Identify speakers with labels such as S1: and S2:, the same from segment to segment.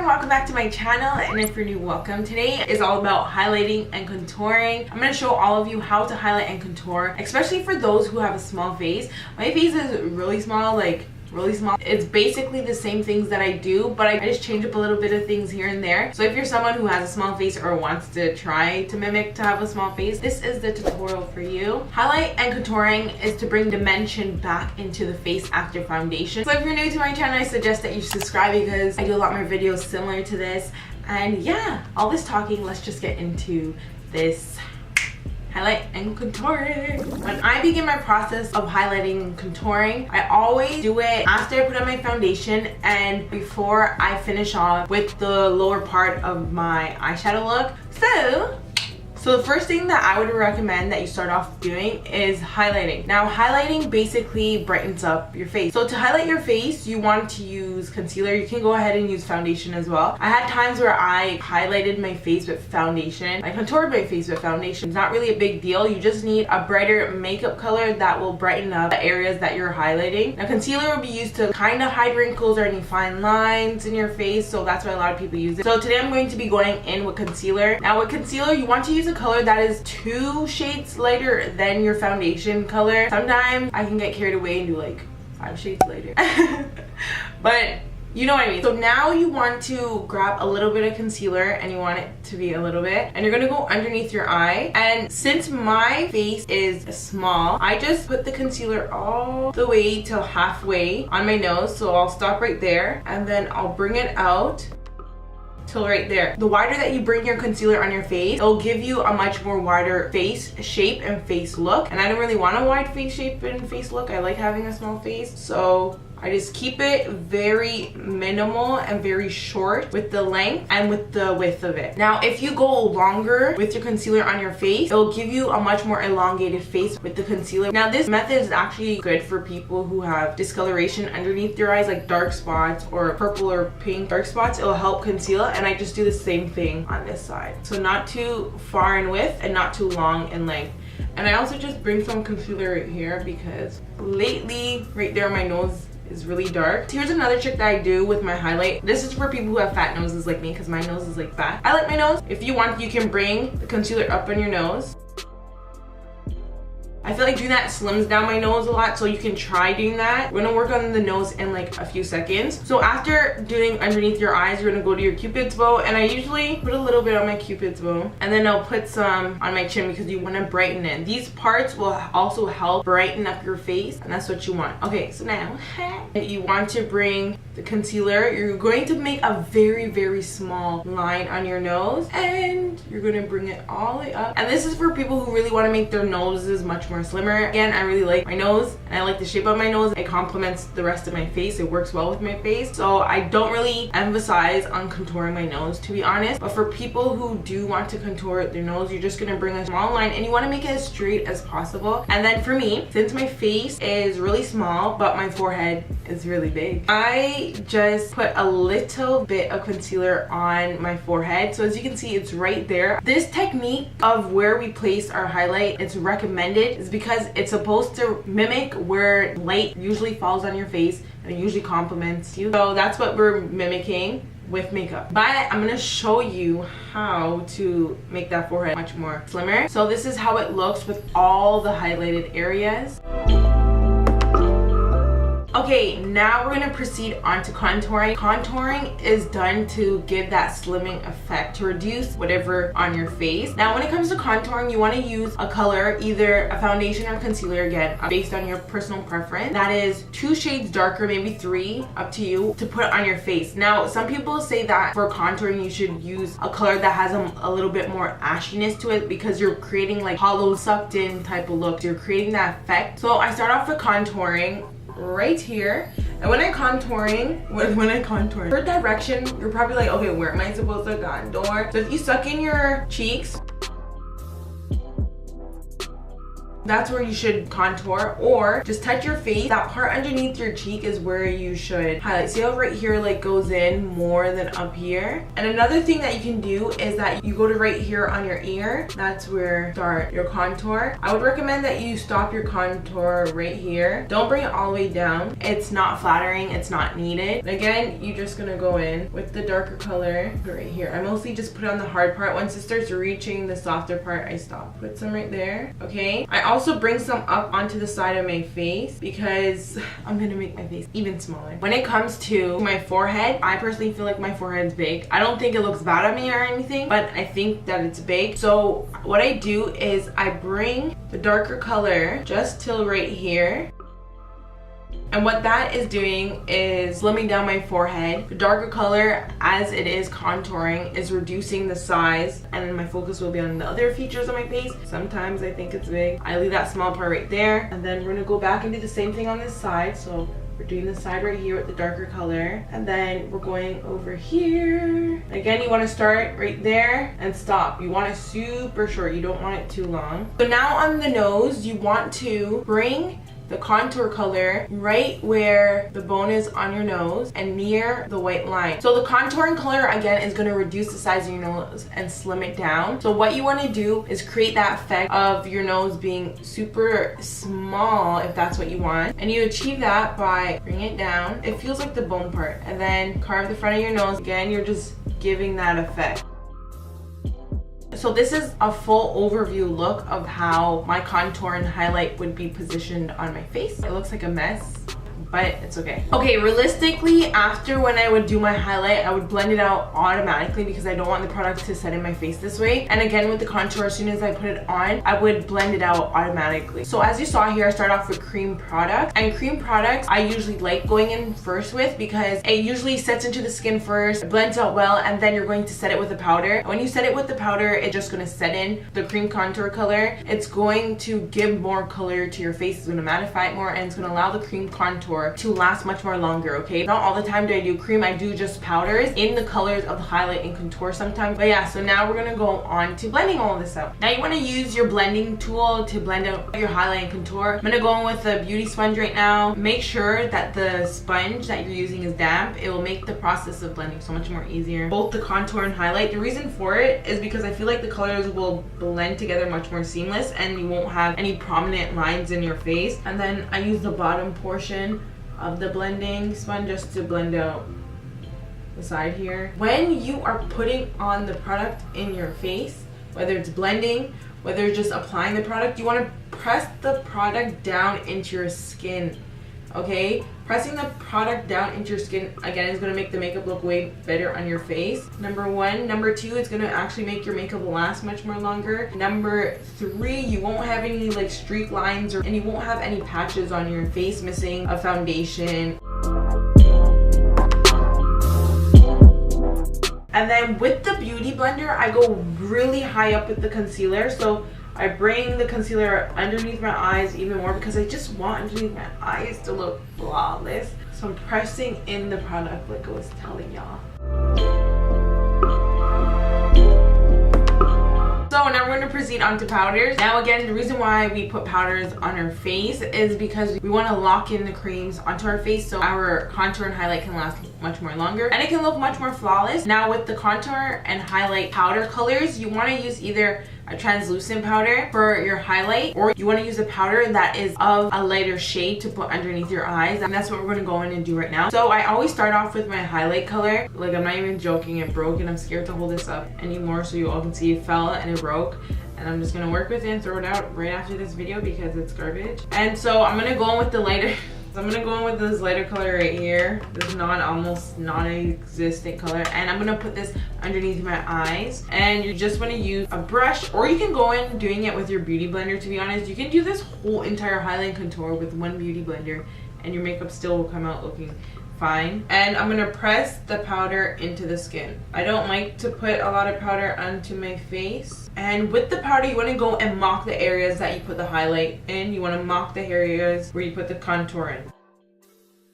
S1: welcome back to my channel, and if you're new, welcome. Today is all about highlighting and contouring. I'm going to show all of you how to highlight and contour, especially for those who have a small face. My face is really small, really small. It's basically the same things that I do, but I just change up a little bit of things here and there. So if you're someone who has a small face or wants to try to mimic to have a small face, this is the tutorial for you. Highlight and contouring is to bring dimension back into the face after foundation. So if you're new to my channel, I suggest that you subscribe because I do a lot more videos similar to this. And yeah, all this talking, let's just get into this highlight and contouring. When I begin my process of highlighting and contouring, I always do it after I put on my foundation and before I finish off with the lower part of my eyeshadow look. So the first thing that I would recommend that you start off doing is highlighting. Now, highlighting basically brightens up your face. So to highlight your face, you want to use concealer. You can go ahead and use foundation as well. I had times where I highlighted my face with foundation. I contoured my face with foundation. It's not really a big deal. You just need a brighter makeup color that will brighten up the areas that you're highlighting. Now, concealer will be used to kind of hide wrinkles or any fine lines in your face. So that's why a lot of people use it. So today I'm going to be going in with concealer. Now with concealer, you want to use a color that is 2 shades lighter than your foundation color. Sometimes I can get carried away and do like 5 shades lighter. But you know what I mean. So now you want to grab a little bit of concealer and you want it to be a little bit, and you're gonna go underneath your eye. And since my face is small, I just put the concealer all the way till halfway on my nose. So I'll stop right there and then I'll bring it out till right there. The wider that you bring your concealer on your face, it'll give you a much more wider face shape and face look. And I don't really want a wide face shape and face look. I like having a small face. So I just keep it very minimal and very short with the length and with the width of it. Now, if you go longer with your concealer on your face, it'll give you a much more elongated face with the concealer. Now, this method is actually good for people who have discoloration underneath their eyes, like dark spots or purple or pink dark spots. It'll help conceal, and I just do the same thing on this side. So not too far in width and not too long in length. And I also just bring some concealer right here because lately, right there on my nose, is really dark. Here's another trick that I do with my highlight. This is for people who have fat noses like me because my nose is like fat. I like my nose. If you want, you can bring the concealer up on your nose. I feel like doing that slims down my nose a lot, so you can try doing that. We're gonna work on the nose in like a few seconds. So after doing underneath your eyes, you're gonna go to your cupid's bow, and I usually put a little bit on my cupid's bow, and then I'll put some on my chin because you wanna brighten it. These parts will also help brighten up your face, and that's what you want. Okay, so now you want to bring the concealer. You're going to make a very, very small line on your nose, and you're gonna bring it all the way up. And this is for people who really wanna make their noses much more slimmer. Again, I really like my nose and I like the shape of my nose. It complements the rest of my face. It works well with my face. So I don't really emphasize on contouring my nose, to be honest. But for people who do want to contour their nose, you're just gonna bring a small line and you wanna make it as straight as possible. And then for me, since my face is really small, but my forehead is really big, I just put a little bit of concealer on my forehead. So as you can see, it's right there. This technique of where we place our highlight, it's recommended is because it's supposed to mimic where light usually falls on your face and it usually complements you. So that's what we're mimicking with makeup. But I'm gonna show you how to make that forehead much more slimmer. So this is how it looks with all the highlighted areas. Okay, now we're gonna proceed on to contouring. Contouring is done to give that slimming effect, to reduce whatever on your face. Now, when it comes to contouring, you wanna use a color, either a foundation or concealer, again, based on your personal preference, that is 2 shades darker, maybe 3, up to you, to put on your face. Now, some people say that for contouring, you should use a color that has a little bit more ashiness to it because you're creating like hollow, sucked in type of look. You're creating that effect. So I start off with contouring right here, and when I contour third direction, you're probably like, okay, where am I supposed to contour? So if you suck in your cheeks that's where you should contour, or just touch your face. That part underneath your cheek is where you should highlight. See how right here like goes in more than up here? And another thing that you can do is that you go to right here on your ear. That's where start your contour. I would recommend that you stop your contour right here. Don't bring it all the way down. It's not flattering, it's not needed. And again, you're just gonna go in with the darker color right here. I mostly just put on the hard part. Once it starts reaching the softer part, I stop. Put some right there, okay? I also bring some up onto the side of my face because I'm gonna make my face even smaller. When it comes to my forehead, I personally feel like my forehead's big. I don't think it looks bad on me or anything, but I think that it's big. So what I do is I bring the darker color just till right here. And what that is doing is slimming down my forehead. The darker color, as it is contouring, is reducing the size, and my focus will be on the other features of my face. Sometimes I think it's big. I leave that small part right there, and then we're gonna go back and do the same thing on this side. So we're doing the side right here with the darker color, and then we're going over here. Again, you want to start right there and stop. You want it super short. You don't want it too long. So now on the nose, you want to bring the contour color right where the bone is on your nose and near the white line. So the contouring color again is going to reduce the size of your nose and slim it down. So what you want to do is create that effect of your nose being super small if that's what you want, and you achieve that by bringing it down. It feels like the bone part, and then carve the front of your nose. Again, you're just giving that effect. So this is a full overview look of how my contour and highlight would be positioned on my face. It looks like a mess, but it's okay. Okay, realistically, after when I would do my highlight, I would blend it out automatically because I don't want the product to set in my face this way. And again, with the contour, as soon as I put it on, I would blend it out automatically. So as you saw here, I start off with cream product. And cream products, I usually like going in first with because it usually sets into the skin first, it blends out well, and then you're going to set it with a powder. And when you set it with the powder, it's just gonna set in the cream contour color. It's going to give more color to your face. It's gonna mattify it more, and it's gonna allow the cream contour to last much more longer, okay? Not all the time do I do cream, I do just powders in the colors of the highlight and contour sometimes. But yeah, so now we're gonna go on to blending all of this out. Now you wanna use your blending tool to blend out your highlight and contour. I'm gonna go in with a beauty sponge right now. Make sure that the sponge that you're using is damp. It will make the process of blending so much more easier. Both the contour and highlight, the reason for it is because I feel like the colors will blend together much more seamless and you won't have any prominent lines in your face. And then I use the bottom portion of the blending sponge just to blend out the side here. When you are putting on the product in your face, whether it's blending, whether it's just applying the product, you want to press the product down into your skin, okay? Pressing the product down into your skin, again, is going to make the makeup look way better on your face. Number one. Number two, it's going to actually make your makeup last much more longer. Number three, you won't have any like streak lines and you won't have any patches on your face missing a foundation. And then with the beauty blender, I go really high up with the concealer. So I bring the concealer underneath my eyes even more because I just want underneath my eyes to look flawless. So I'm pressing in the product like I was telling y'all. So now we're going to proceed on to powders. Now again, the reason why we put powders on our face is because we want to lock in the creams onto our face so our contour and highlight can last much more longer and it can look much more flawless. Now with the contour and highlight powder colors, you want to use either a translucent powder for your highlight, or you want to use a powder that is of a lighter shade to put underneath your eyes, and that's what we're going to go in and do right now. So I always start off with my highlight color. Like, I'm not even joking, it broke and I'm scared to hold this up anymore so you all can see it fell and it broke. And I'm just gonna work with it and throw it out right after this video because it's garbage. And so I'm gonna go in with the lighter. So I'm gonna go in with this lighter color right here. This almost non-existent color. And I'm gonna put this underneath my eyes. And you just wanna use a brush, or you can go in doing it with your beauty blender, to be honest. You can do this whole entire highlight and contour with one beauty blender and your makeup still will come out looking fine. And I'm gonna press the powder into the skin. I don't like to put a lot of powder onto my face. And with the powder, you want to go and mock the areas that you put the highlight in. You want to mock the areas where you put the contour in.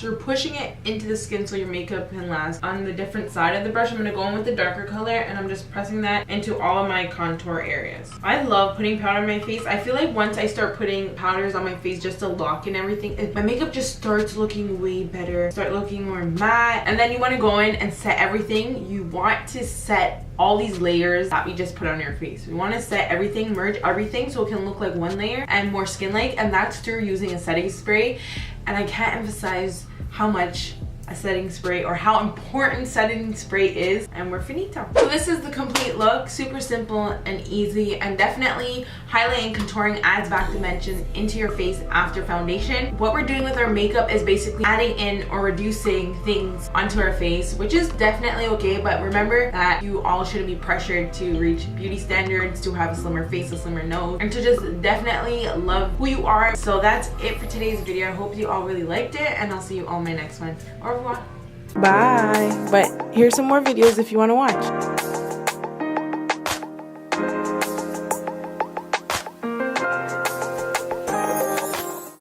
S1: You're pushing it into the skin so your makeup can last. On the different side of the brush, I'm going to go in with the darker color and I'm just pressing that into all of my contour areas. I love putting powder on my face. I feel like once I start putting powders on my face just to lock in everything, my makeup just starts looking way better, start looking more matte. And then you want to go in and set everything. You want to set all these layers that we just put on your face. We want to set everything, merge everything so it can look like one layer and more skin-like, and that's through using a setting spray. And I can't emphasize how much a setting spray or how important setting spray is, and we're finito. So this is the complete look, super simple and easy, and definitely highlight and contouring adds back dimension into your face after foundation. What we're doing with our makeup is basically adding in or reducing things onto our face, which is definitely okay, but remember that you all shouldn't be pressured to reach beauty standards, to have a slimmer face, a slimmer nose, and to just definitely love who you are. So that's it for today's video. I hope you all really liked it, and I'll see you on my next one. Au revoir. Bye. But here's some more videos if you want to watch.